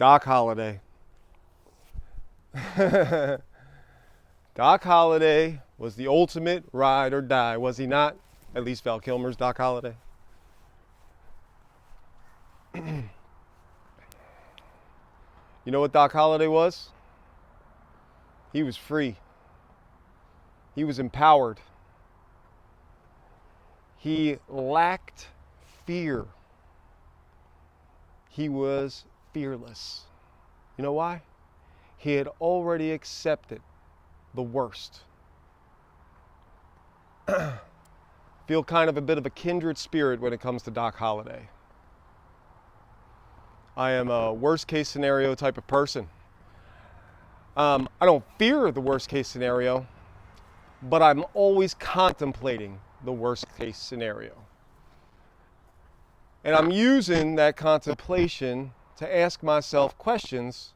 Doc Holliday. Doc Holliday was the ultimate ride or die, was he not? At least Val Kilmer's Doc Holliday. You know what Doc Holliday was? He was free. He was empowered. He lacked fear. He was fearless. You know why? He had already accepted the worst. Feel kind of a bit of a kindred spirit when it comes to Doc Holliday. I am a worst case scenario type of person. I don't fear the worst case scenario, but I'm always contemplating the worst case scenario. And I'm using that contemplation to ask myself questions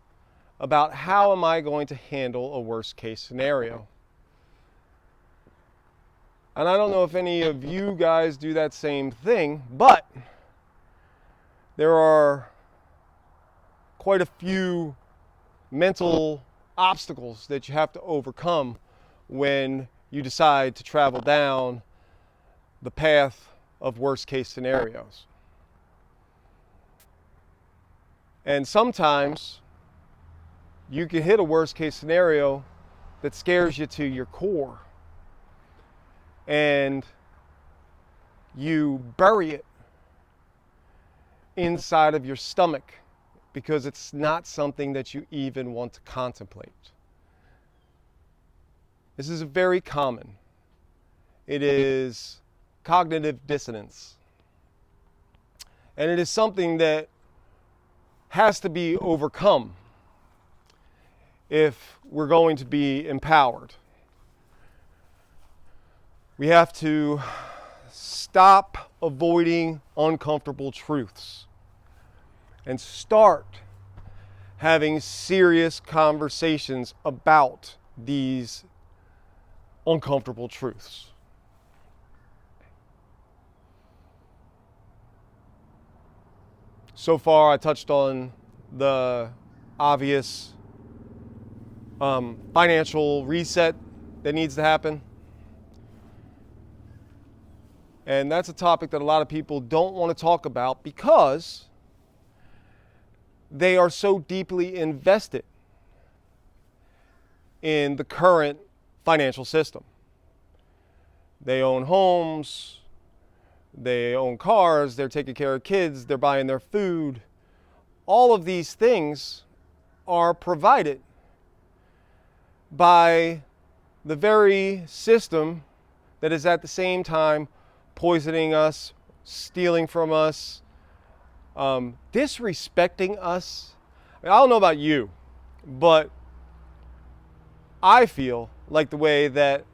about how am I going to handle a worst case scenario. And I don't know if any of you guys do that same thing, but there are quite a few mental obstacles that you have to overcome when you decide to travel down the path of worst case scenarios. And sometimes you can hit a worst case scenario that scares you to your core, and you bury it inside of your stomach because it's not something that you even want to contemplate. This is very common. It is cognitive dissonance. And it is something that has to be overcome if we're going to be empowered. We have to stop avoiding uncomfortable truths and start having serious conversations about these uncomfortable truths. So far, I touched on the obvious financial reset that needs to happen. And that's a topic that a lot of people don't want to talk about because they are so deeply invested in the current financial system. They own homes, they own cars, they're taking care of kids, they're buying their food. All of these things are provided by the very system that is at the same time poisoning us, stealing from us, disrespecting us. I don't know about you, but I feel like the way that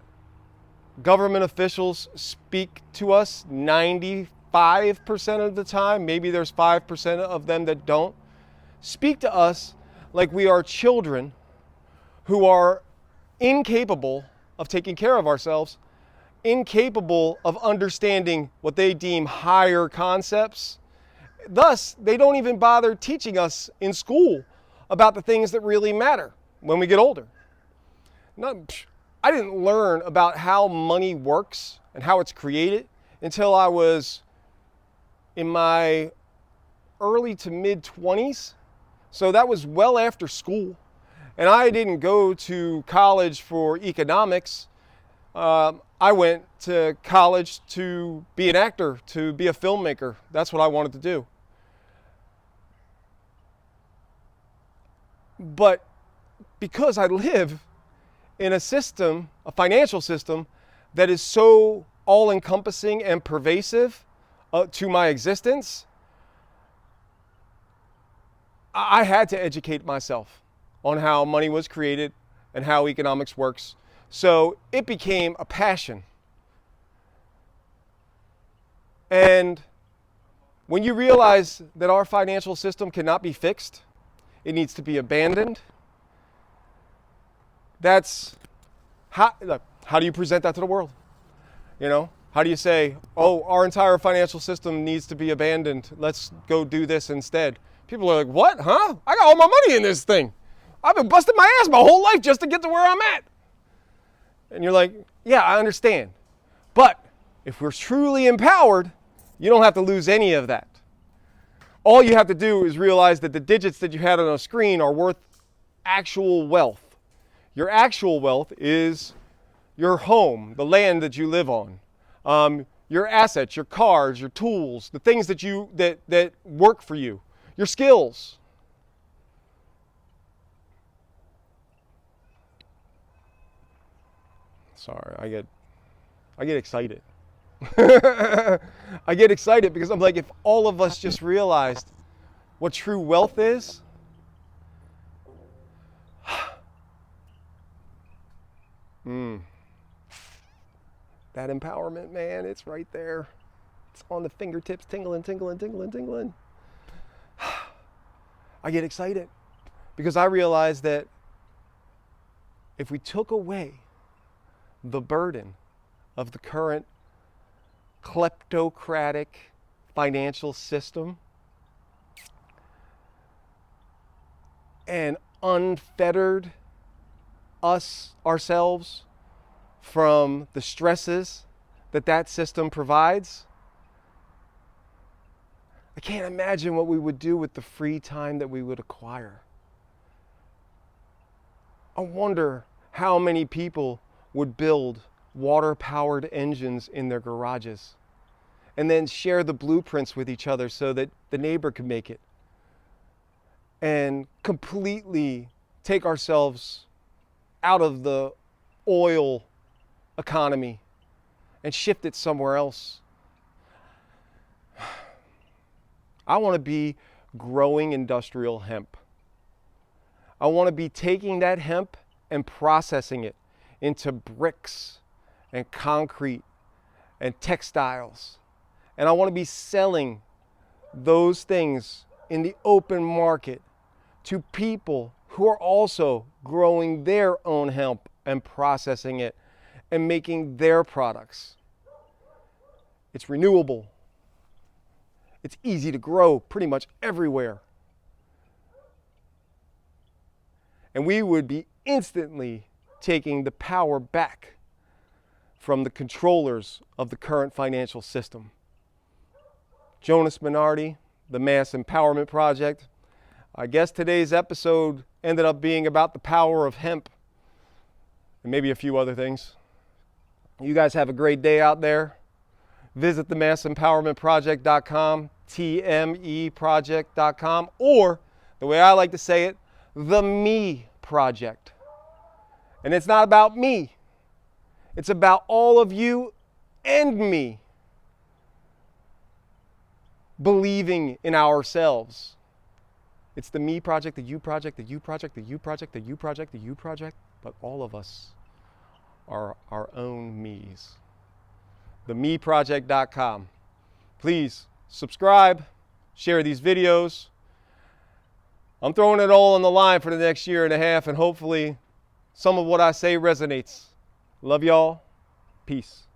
government officials speak to us 95% of the time, maybe there's 5% of them that don't, speak to us like we are children who are incapable of taking care of ourselves, incapable of understanding what they deem higher concepts. Thus, they don't even bother teaching us in school about the things that really matter when we get older. I didn't learn about how money works and how it's created until I was in my early to mid 20s. So that was well after school. And I didn't go to college for economics. I went to college to be an actor, to be a filmmaker. That's what I wanted to do. But because I live in a system, a financial system, that is so all-encompassing and pervasive to my existence, I had to educate myself on how money was created and how economics works. So it became a passion. And when you realize that our financial system cannot be fixed, it needs to be abandoned, that's how do you present that to the world? You know, how do you say, oh, our entire financial system needs to be abandoned, let's go do this instead? People are like, what, huh? I got all my money in this thing. I've been busting my ass my whole life just to get to where I'm at. And you're like, yeah, I understand. But if we're truly empowered, you don't have to lose any of that. All you have to do is realize that the digits that you had on a screen are worth actual wealth. Your actual wealth is your home, the land that you live on, your assets, your cars, your tools, the things that work for you, your skills. Sorry, I get excited. I get excited because I'm like, if all of us just realized what true wealth is, that empowerment, man, it's right there. It's on the fingertips, tingling, tingling, tingling, tingling. I get excited because I realize that if we took away the burden of the current kleptocratic financial system and unfettered ourselves from the stresses that system provides, I can't imagine what we would do with the free time that we would acquire. I wonder how many people would build water-powered engines in their garages and then share the blueprints with each other so that the neighbor could make it, and completely take ourselves out of the oil economy and shift it somewhere else. I want to be growing industrial hemp. I want to be taking that hemp and processing it into bricks and concrete and textiles. And I want to be selling those things in the open market to people who are also growing their own hemp and processing it and making their products. It's renewable. It's easy to grow pretty much everywhere. And we would be instantly taking the power back from the controllers of the current financial system. Jonas Minardi, the Mass Empowerment Project. I guess today's episode ended up being about the power of hemp and maybe a few other things. You guys have a great day out there. Visit the massempowermentproject.com, tmeproject.com, or the way I like to say it, the Me Project. And it's not about me. It's about all of you and me believing in ourselves. It's the Me Project, the You Project, the You Project, the You Project, the You Project, the You Project, but all of us are our own me's. TheMeProject.com. Please subscribe, share these videos. I'm throwing it all on the line for the next year and a half, and hopefully some of what I say resonates. Love y'all. Peace.